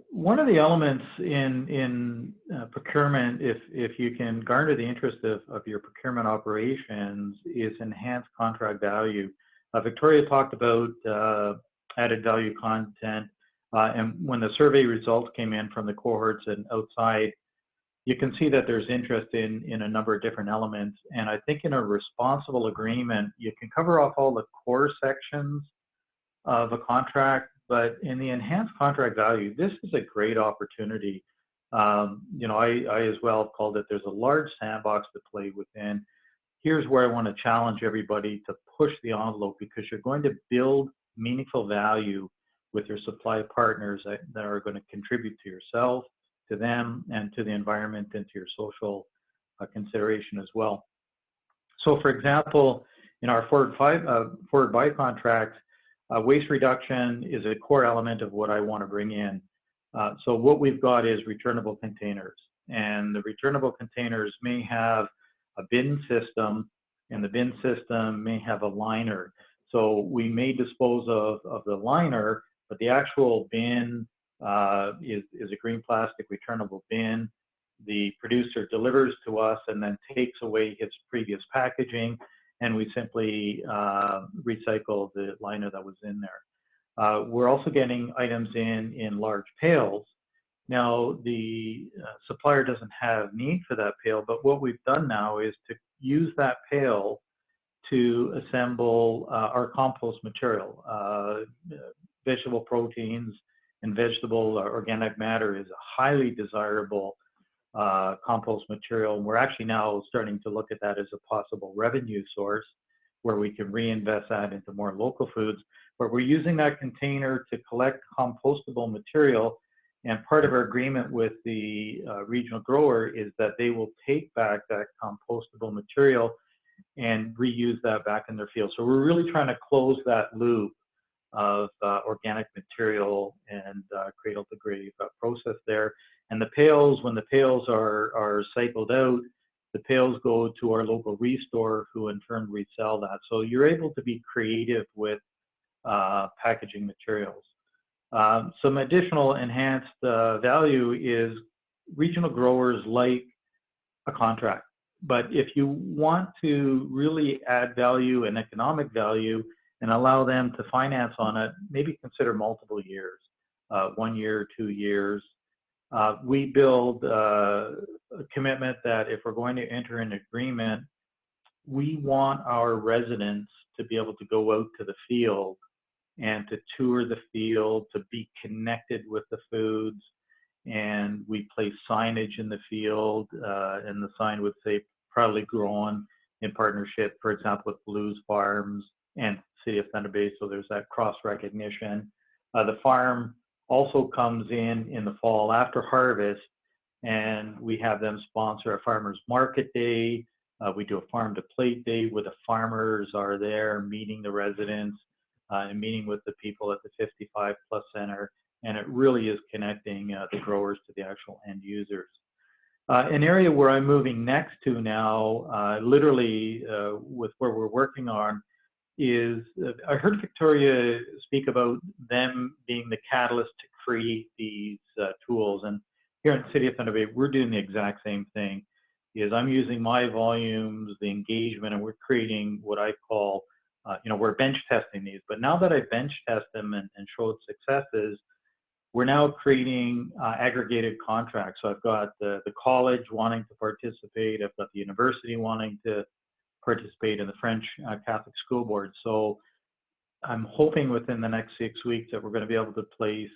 One of the elements in procurement, if you can garner the interest of your procurement operations, is enhanced contract value. Victoria talked about added value content. And when the survey results came in from the cohorts and outside, you can see that there's interest in a number of different elements. And I think in a responsible agreement, you can cover off all the core sections of a contract, but in the enhanced contract value, this is a great opportunity. You know, I as well called it, there's a large sandbox to play within. Here's where I want to challenge everybody to push the envelope, because you're going to build meaningful value with your supply partners that are going to contribute to yourself, to them, and to the environment, and to your social consideration as well. So for example, in our forward buy contracts, waste reduction is a core element of what I want to bring in. So what we've got is returnable containers, and the returnable containers may have a bin system, and the bin system may have a liner. So we may dispose of the liner, but the actual bin is a green plastic returnable bin. The producer delivers to us and then takes away its previous packaging, and we simply recycle the liner that was in there. We're also getting items in large pails. Now, the supplier doesn't have need for that pail, but what we've done now is to use that pail to assemble our compost material. Vegetable proteins and vegetable organic matter is a highly desirable compost material. And we're actually now starting to look at that as a possible revenue source where we can reinvest that into more local foods. But we're using that container to collect compostable material. And part of our agreement with the regional grower is that they will take back that compostable material and reuse that back in their field. So we're really trying to close that loop of organic material and cradle to grave process there. And the pails, when the pails are cycled out, the pails go to our local restore, who in turn resell that. So you're able to be creative with packaging materials. Some additional enhanced value is regional growers like a contract. But if you want to really add value and economic value and allow them to finance on it, maybe consider multiple years, 1 year, 2 years. We build a commitment that if we're going to enter an agreement, we want our residents to be able to go out to the field and to tour the field, to be connected with the foods. And we place signage in the field, and the sign would say proudly grown in partnership, for example, with Blues Farms and City of Thunder Bay, so there's that cross recognition. The farm also comes in the fall after harvest, and we have them sponsor a farmers market day. We do a farm to plate day where the farmers are there meeting the residents and meeting with the people at the 55 Plus Center, and it really is connecting the growers to the actual end users. An area where I'm moving next to now, literally with where we're working on, is I heard Victoria speak about them being the catalyst to create these tools. And here in the City of Thunder Bay, we're doing the exact same thing. Is I'm using my volumes, the engagement, and we're creating what I call, we're bench testing these. But now that I bench test them and showed successes, we're now creating aggregated contracts. So I've got the college wanting to participate. I've got the university wanting to participate in the French Catholic School Board. So I'm hoping within the next 6 weeks that we're going to be able to place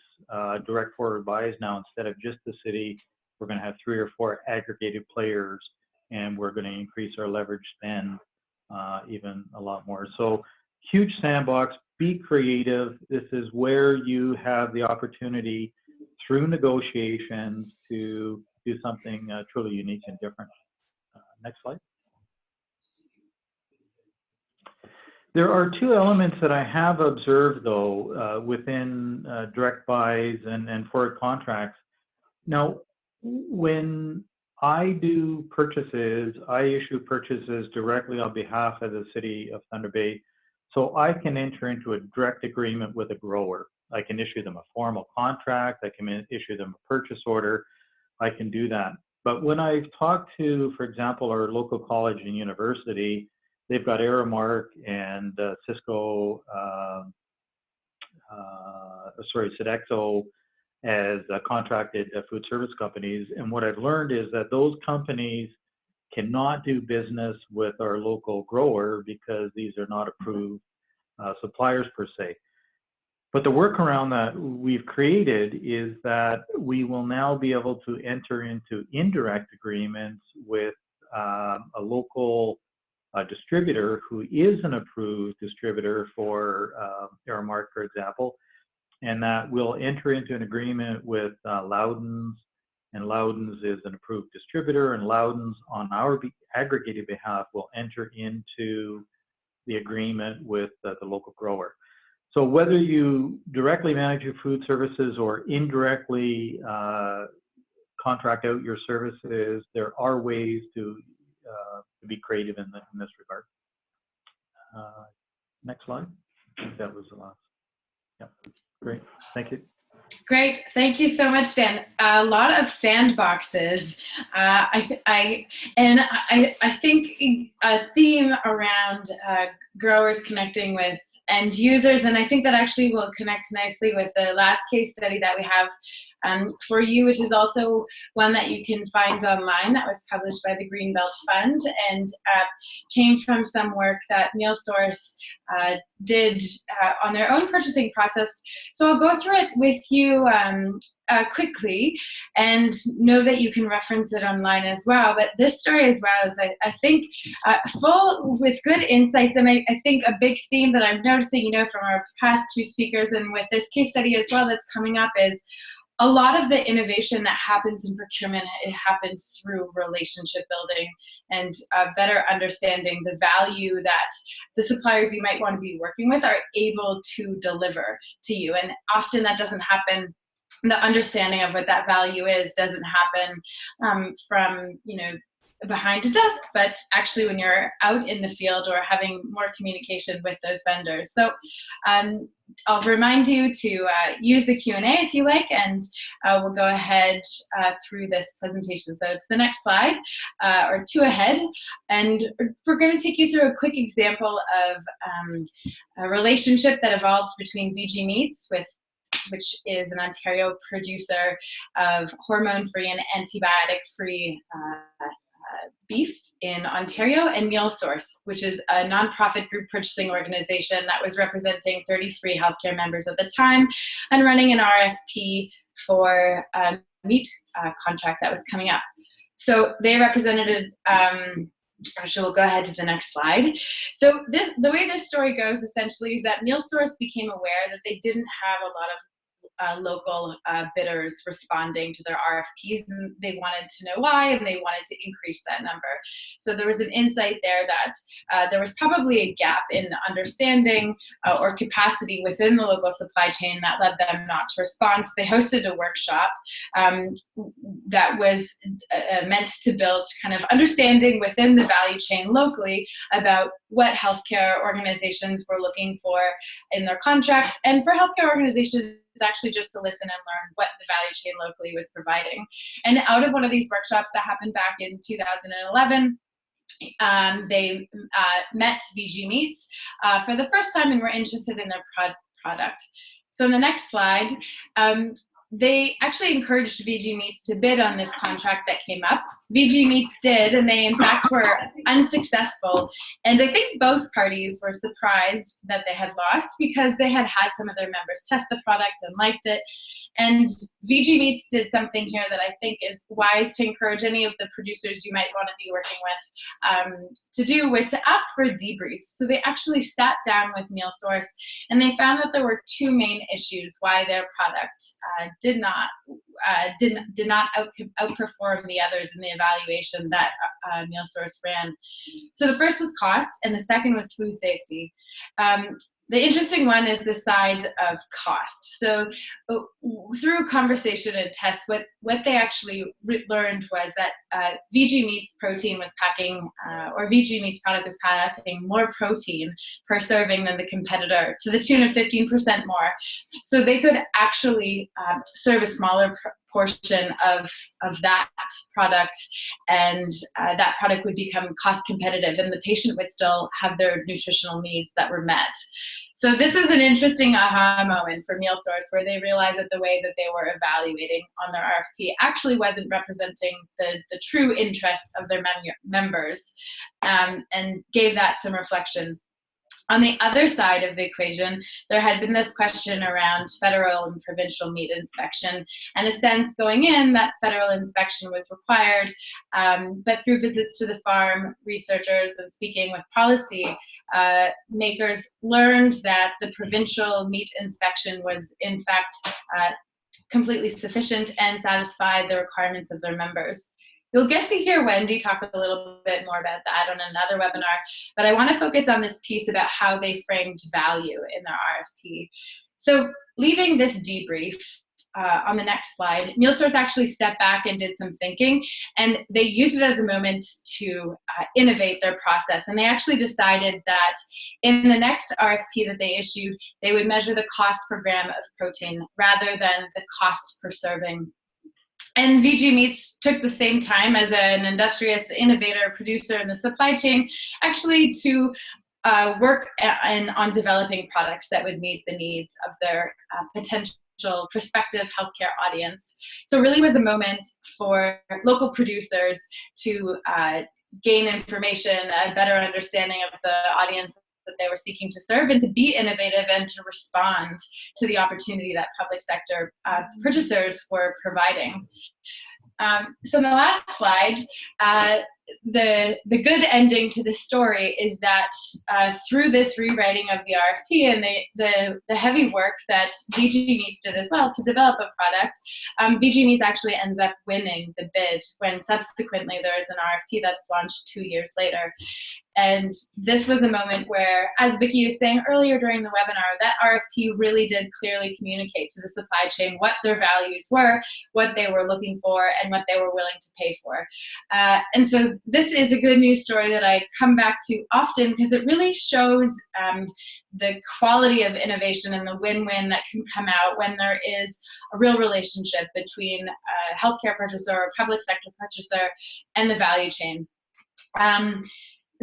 direct forward buys now. Instead of just the city, we're going to have 3 or 4 aggregated players, and we're going to increase our leverage spend even a lot more. So huge sandbox, be creative. This is where you have the opportunity through negotiations to do something truly unique and different. Next slide. There are 2 elements that I have observed, though, within direct buys and forward contracts. Now, when I do purchases, I issue purchases directly on behalf of the City of Thunder Bay, so I can enter into a direct agreement with a grower. I can issue them a formal contract. I can issue them a purchase order. I can do that. But when I've talked to, for example, our local college and university, they've got Aramark and Cisco Sodexo as contracted food service companies. And what I've learned is that those companies cannot do business with our local grower because these are not approved suppliers per se. But the workaround that we've created is that we will now be able to enter into indirect agreements with a local distributor who is an approved distributor for Aramark, for example, and that we'll enter into an agreement with Loudon's, and Loudon's is an approved distributor, and Loudon's on our aggregated behalf will enter into the agreement with the local grower. So whether you directly manage your food services or indirectly contract out your services, there are ways to be creative in this regard. Next slide. I think that was the last. Yeah, great. Thank you. Great, thank you so much, Dan. A lot of sandboxes. I think a theme around growers connecting with end users, and I think that actually will connect nicely with the last case study that we have for you, which is also one that you can find online that was published by the Greenbelt Fund and came from some work that MealSource did on their own purchasing process. So I'll go through it with you quickly, and know that you can reference it online as well. But this story as well is, I think, full with good insights, and I think a big theme that I'm noticing, from our past two speakers and with this case study as well that's coming up is a lot of the innovation that happens in procurement, it happens through relationship building and better understanding the value that the suppliers you might want to be working with are able to deliver to you. And often that doesn't happen. The understanding of what that value is doesn't happen from, behind a desk, but actually when you're out in the field or having more communication with those vendors. So I'll remind you to use the Q&A if you like, and we'll go ahead through this presentation. So to the next slide, or two ahead, and we're going to take you through a quick example of a relationship that evolved between VG Meats, which is an Ontario producer of hormone-free and antibiotic-free beef in Ontario, and MealSource, which is a nonprofit group purchasing organization that was representing 33 healthcare members at the time and running an RFP for a meat contract that was coming up. So they represented, actually we'll go ahead to the next slide. So the way this story goes essentially is that MealSource became aware that they didn't have a lot of local bidders responding to their RFPs, and they wanted to know why, and they wanted to increase that number. So there was an insight there that there was probably a gap in understanding or capacity within the local supply chain that led them not to respond. So they hosted a workshop that was meant to build kind of understanding within the value chain locally about what healthcare organizations were looking for in their contracts, and for healthcare organizations actually just to listen and learn what the value chain locally was providing. And out of one of these workshops that happened back in 2011, they met VG Meats for the first time and were interested in their product. So in the next slide, they actually encouraged VG Meats to bid on this contract that came up. VG Meats did, and they in fact were unsuccessful. And I think both parties were surprised that they had lost because they had had some of their members test the product and liked it. And VG Meats did something here that I think is wise to encourage any of the producers you might want to be working with to do, was to ask for a debrief. So they actually sat down with MealSource, and they found that there were two main issues why their product did not outperform the others in the evaluation that MealSource ran. So the first was cost, and the second was food safety. The interesting one is the side of cost. So through conversation and tests, what they actually learned was that VG Meats protein was packing, or VG Meats product was packing more protein per serving than the competitor, to the tune of 15% more. So they could actually serve a smaller portion of that product, and that product would become cost competitive, and the patient would still have their nutritional needs that were met. So this was an interesting aha moment for MealSource, where they realized that the way that they were evaluating on their RFP actually wasn't representing the true interests of their members, and gave that some reflection. On the other side of the equation, there had been this question around federal and provincial meat inspection, and a sense going in that federal inspection was required, but through visits to the farm, researchers and speaking with policy makers learned that the provincial meat inspection was in fact completely sufficient and satisfied the requirements of their members. You'll get to hear Wendy talk a little bit more about that on another webinar, but I want to focus on this piece about how they framed value in their RFP. So leaving this debrief, on the next slide, MealSource actually stepped back and did some thinking, and they used it as a moment to innovate their process. And they actually decided that in the next RFP that they issued, they would measure the cost per gram of protein rather than the cost per serving. And VG Meats took the same time as an industrious innovator producer in the supply chain actually to work on developing products that would meet the needs of their potential prospective healthcare audience. So it really was a moment for local producers to gain information, a better understanding of the audience that they were seeking to serve, and to be innovative and to respond to the opportunity that public sector purchasers were providing. So in the last slide, the good ending to this story is that through this rewriting of the RFP and the heavy work that VG Meats did as well to develop a product, VG Meats actually ends up winning the bid when subsequently there is an RFP that's launched 2 years later. And this was a moment where, as Vicki was saying earlier during the webinar, that RFP really did clearly communicate to the supply chain what their values were, what they were looking for, and what they were willing to pay for. And so this is a good news story that I come back to often because it really shows the quality of innovation and the win-win that can come out when there is a real relationship between a healthcare purchaser or public sector purchaser and the value chain.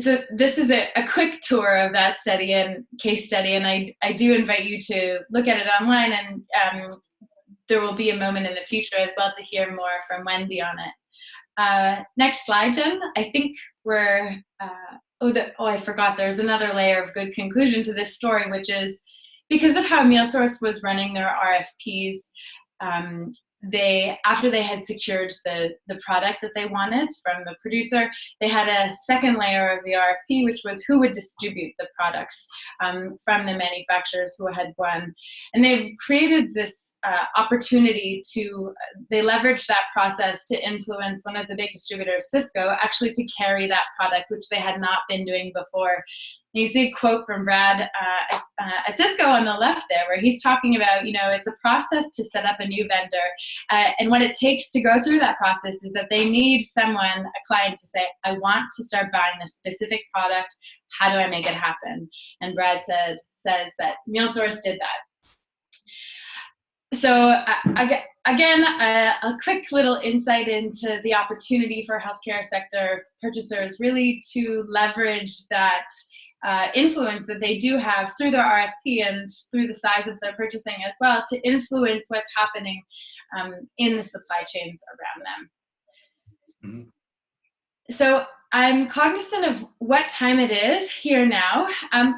So this is a quick tour of that study and case study, and I do invite you to look at it online, and there will be a moment in the future as well to hear more from Wendy on it. Next slide, Jen. I think we're, I forgot, there's another layer of good conclusion to this story, which is because of how MealSource was running their RFPs, after they had secured the product that they wanted from the producer, they had a second layer of the RFP, which was who would distribute the products from the manufacturers who had won. And they've created this opportunity they leveraged that process to influence one of the big distributors, Cisco, actually to carry that product, which they had not been doing before. You see a quote from Brad at Cisco on the left there, where he's talking about, it's a process to set up a new vendor. And what it takes to go through that process is that they need someone, a client, to say, I want to start buying this specific product. How do I make it happen? And Brad says that MealSource did that. So again, a quick little insight into the opportunity for healthcare sector purchasers really to leverage that influence that they do have through their RFP and through the size of their purchasing as well to influence what's happening in the supply chains around them. Mm-hmm. So I'm cognizant of what time it is here now.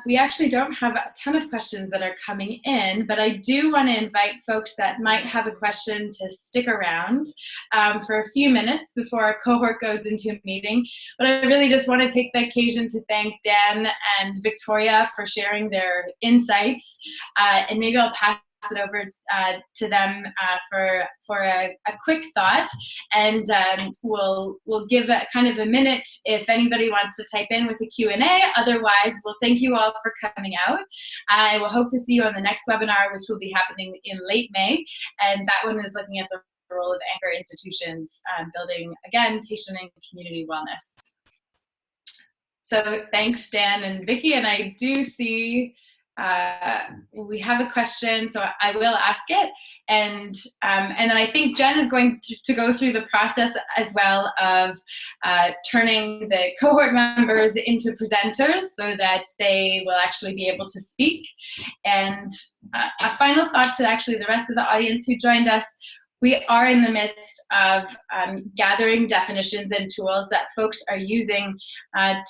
We actually don't have a ton of questions that are coming in, but I do want to invite folks that might have a question to stick around for a few minutes before our cohort goes into a meeting. But I really just want to take the occasion to thank Dan and Victoria for sharing their insights, and maybe I'll pass it over to them for a quick thought, and we'll give a kind of a minute if anybody wants to type in with a Q&A. Otherwise, we'll thank you all for coming out. I will hope to see you on the next webinar, which will be happening in late May, and that one is looking at the role of anchor institutions, building, again, patient and community wellness. So thanks, Dan and Vicki, and I do see we have a question, so I will ask it, and then I think Jen is going to go through the process as well of turning the cohort members into presenters so that they will actually be able to speak. And a final thought to actually the rest of the audience who joined us: we are in the midst of gathering definitions and tools that folks are using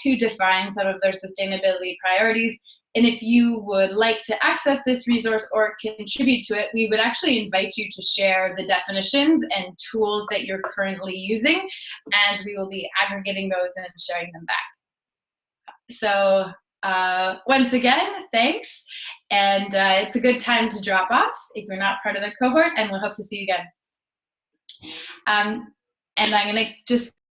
to define some of their sustainability priorities. And if you would like to access this resource or contribute to it, we would actually invite you to share the definitions and tools that you're currently using, and we will be aggregating those and sharing them back. So once again, thanks. And it's a good time to drop off if you're not part of the cohort, and we'll hope to see you again. And I'm going to just